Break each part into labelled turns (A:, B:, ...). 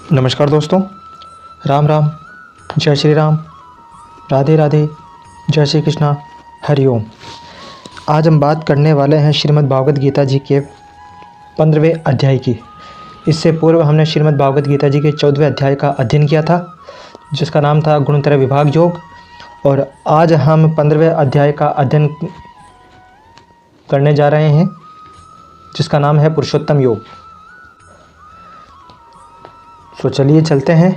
A: नमस्कार दोस्तों, राम राम, जय श्री राम, राधे राधे, जय श्री कृष्णा, हरिओम। आज हम बात करने वाले हैं श्रीमद् भागवत गीता जी के 15वें अध्याय की। इससे पूर्व हमने श्रीमद् भागवत गीता जी के 14वें अध्याय का अध्ययन किया था, जिसका नाम था गुणत्रय विभाग योग। और आज हम 15वें अध्याय का अध्ययन करने जा रहे हैं, जिसका नाम है पुरुषोत्तम योग। तो चलिए चलते हैं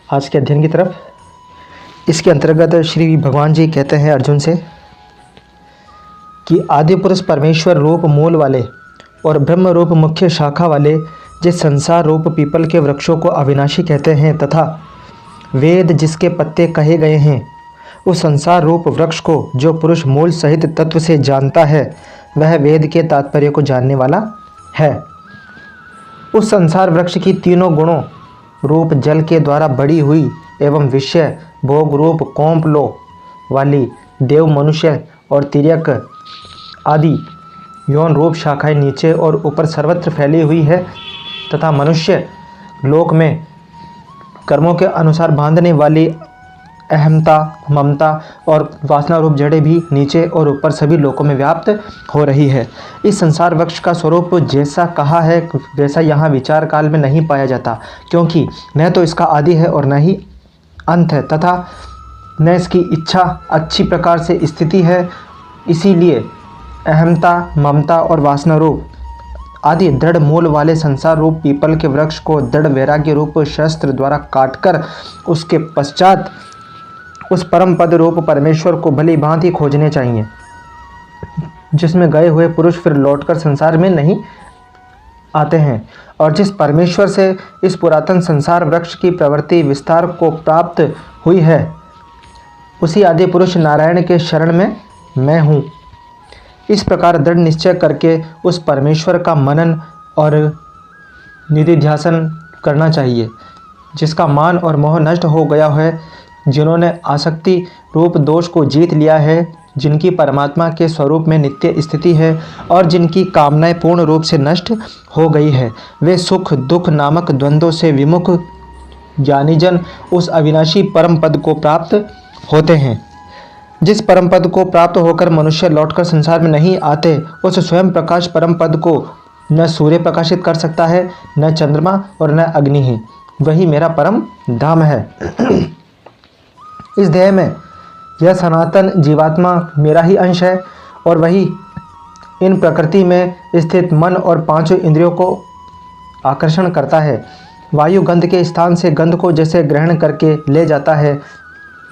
A: आज के अध्ययन की तरफ। इसके अंतर्गत श्री भगवान जी कहते हैं अर्जुन से कि आदि पुरुष परमेश्वर रूप मूल वाले और ब्रह्म रूप मुख्य शाखा वाले जिस संसार रूप पीपल के वृक्षों को अविनाशी कहते हैं तथा वेद जिसके पत्ते कहे गए हैं, उस संसार रूप वृक्ष को जो पुरुष मूल सहित तत्व से जानता है, वह वेद के तात्पर्य को जानने वाला है। उस संसार वृक्ष की तीनों गुणों रूप जल के द्वारा बड़ी हुई एवं विषय भोग रूप कोंपलो वाली देव, मनुष्य और तिर्यक आदि यौन रूप शाखाएं नीचे और ऊपर सर्वत्र फैली हुई है तथा मनुष्य लोक में कर्मों के अनुसार बांधने वाली अहमता, ममता और वासना रूप जड़ें भी नीचे और ऊपर सभी लोकों में व्याप्त हो रही है। इस संसार वृक्ष का स्वरूप जैसा कहा है वैसा यहाँ विचार काल में नहीं पाया जाता, क्योंकि न तो इसका आदि है और न ही अंत है तथा न इसकी इच्छा अच्छी प्रकार से स्थिति है। इसीलिए अहमता, ममता और वासना रूप आदि दृढ़ मूल वाले संसार रूप पीपल के वृक्ष को दृढ़ वैराग्य रूप शस्त्र द्वारा काटकर उसके पश्चात उस परम पद रूप परमेश्वर को भली भांति खोजने चाहिए, जिसमें गए हुए पुरुष फिर लौटकर संसार में नहीं आते हैं। और जिस परमेश्वर से इस पुरातन संसार वृक्ष की प्रवृत्ति विस्तार को प्राप्त हुई है, उसी आदि पुरुष नारायण के शरण में मैं हूँ। इस प्रकार दृढ़ निश्चय करके उस परमेश्वर का मनन और निधिध्यासन करना चाहिए, जिसका मान और मोह नष्ट हो गया है, जिन्होंने आसक्ति रूप दोष को जीत लिया है, जिनकी परमात्मा के स्वरूप में नित्य स्थिति है और जिनकी कामनाएं पूर्ण रूप से नष्ट हो गई है, वे सुख दुख नामक द्वंद्वों से विमुख ज्ञानीजन उस अविनाशी परम पद को प्राप्त होते हैं। जिस परम पद को प्राप्त होकर मनुष्य लौटकर संसार में नहीं आते, उस स्वयं प्रकाश परम पद को न सूर्य प्रकाशित कर सकता है, न चंद्रमा और न अग्नि ही। वही मेरा परम धाम है। इस देह में यह सनातन जीवात्मा मेरा ही अंश है और वही इन प्रकृति में स्थित मन और पांचों इंद्रियों को आकर्षण करता है। वायु गंध के स्थान से गंध को जैसे ग्रहण करके ले जाता है,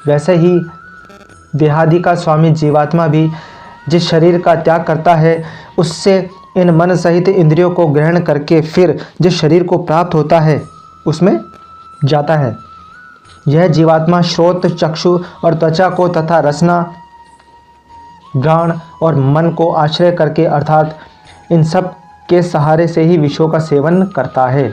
A: वैसे ही देहादि का स्वामी जीवात्मा भी जिस शरीर का त्याग करता है, उससे इन मन सहित इंद्रियों को ग्रहण करके फिर जिस शरीर को प्राप्त होता है उसमें जाता है। यह जीवात्मा श्रोत, चक्षु और त्वचा को तथा रसना, घ्राण और मन को आश्रय करके अर्थात इन सब के सहारे से ही विषयों का सेवन करता है।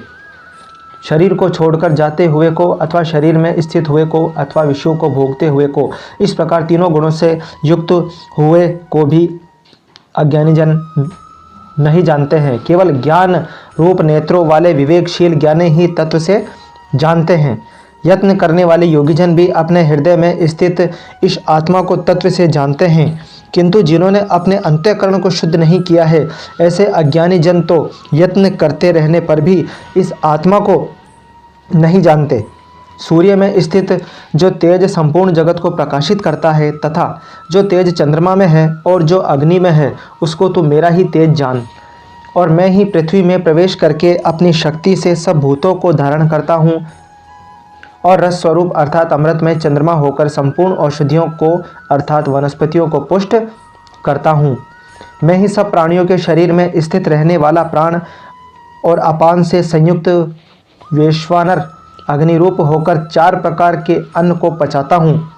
A: शरीर को छोड़कर जाते हुए को अथवा शरीर में स्थित हुए को अथवा विषयों को भोगते हुए को, इस प्रकार तीनों गुणों से युक्त हुए को भी अज्ञानीजन नहीं जानते हैं। केवल ज्ञान रूप नेत्रों वाले विवेकशील ज्ञानी ही तत्व से जानते हैं। यत्न करने वाले योगीजन भी अपने हृदय में स्थित इस आत्मा को तत्व से जानते हैं, किंतु जिन्होंने अपने अंतःकरण को शुद्ध नहीं किया है, ऐसे अज्ञानी जन तो यत्न करते रहने पर भी इस आत्मा को नहीं जानते। सूर्य में स्थित जो तेज संपूर्ण जगत को प्रकाशित करता है तथा जो तेज चंद्रमा में है और जो अग्नि में है, उसको तो मेरा ही तेज जान। और मैं ही पृथ्वी में प्रवेश करके अपनी शक्ति से सब भूतों को धारण करता हूँ और रस स्वरूप अर्थात अमृत में चंद्रमा होकर संपूर्ण औषधियों को अर्थात वनस्पतियों को पुष्ट करता हूँ। मैं ही सब प्राणियों के शरीर में स्थित रहने वाला प्राण और अपान से संयुक्त वैश्वानर अग्निरूप होकर 4 प्रकार के अन्न को पचाता हूँ।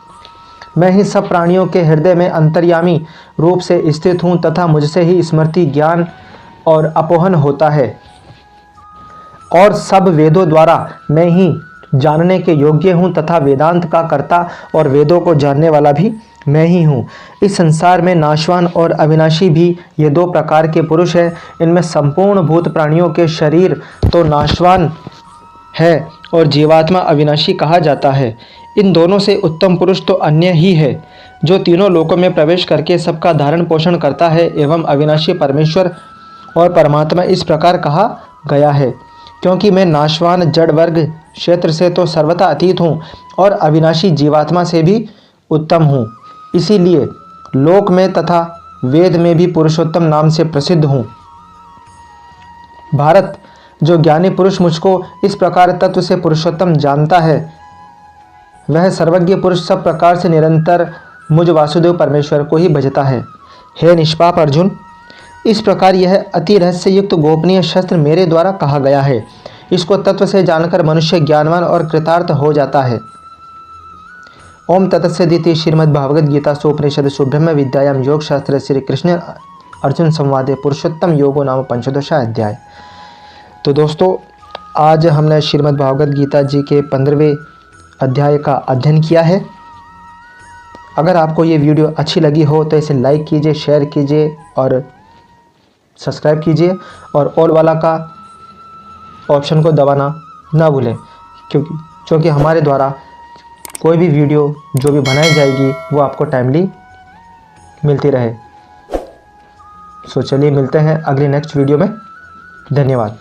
A: मैं ही सब प्राणियों के हृदय में अंतर्यामी रूप से स्थित हूँ तथा मुझसे ही स्मृति, ज्ञान और अपोहन होता है। और सब वेदों द्वारा मैं ही जानने के योग्य हूँ तथा वेदांत का कर्ता और वेदों को जानने वाला भी मैं ही हूँ। इस संसार में नाशवान और अविनाशी भी ये 2 प्रकार के पुरुष हैं। इनमें संपूर्ण भूत प्राणियों के शरीर तो नाशवान है और जीवात्मा अविनाशी कहा जाता है। इन दोनों से उत्तम पुरुष तो अन्य ही है, जो तीनों लोकों में प्रवेश करके सबका धारण पोषण करता है एवं अविनाशी परमेश्वर और परमात्मा इस प्रकार कहा गया है, क्योंकि मैं नाशवान जड़ वर्ग क्षेत्र से तो सर्वथा अतीत हूँ और अविनाशी जीवात्मा से भी उत्तम हूँ। इसीलिए लोक में तथा वेद में भी पुरुषोत्तम नाम से प्रसिद्ध हूँ। भारत, जो ज्ञानी पुरुष मुझको इस प्रकार तत्व से पुरुषोत्तम जानता है, वह सर्वज्ञ पुरुष सब प्रकार से निरंतर मुझ वासुदेव परमेश्वर को ही भजता है। हे निष्पाप अर्जुन, इस प्रकार यह अति रहस्य युक्त गोपनीय शस्त्र मेरे द्वारा कहा गया है। इसको तत्व से जानकर मनुष्य ज्ञानवान और कृतार्थ हो जाता है। ओम तत्सदिति श्रीमद्भागवत गीता सोपनिषदसु ब्रह्म विद्यायां योग शास्त्र श्री कृष्ण अर्जुन संवादे पुरुषोत्तम योगो नाम पंचदश अध्याय। तो दोस्तों, आज हमने श्रीमद्भागवत गीता जी के 15वें अध्याय का अध्ययन किया है। अगर आपको ये वीडियो अच्छी लगी हो तो इसे लाइक कीजिए, शेयर कीजिए और सब्सक्राइब कीजिए और ऑल वाला का ऑप्शन को दबाना ना भूलें, क्योंकि हमारे द्वारा कोई भी वीडियो जो भी बनाई जाएगी वो आपको टाइमली मिलती रहे। सो चलिए मिलते हैं अगली नेक्स्ट वीडियो में। धन्यवाद।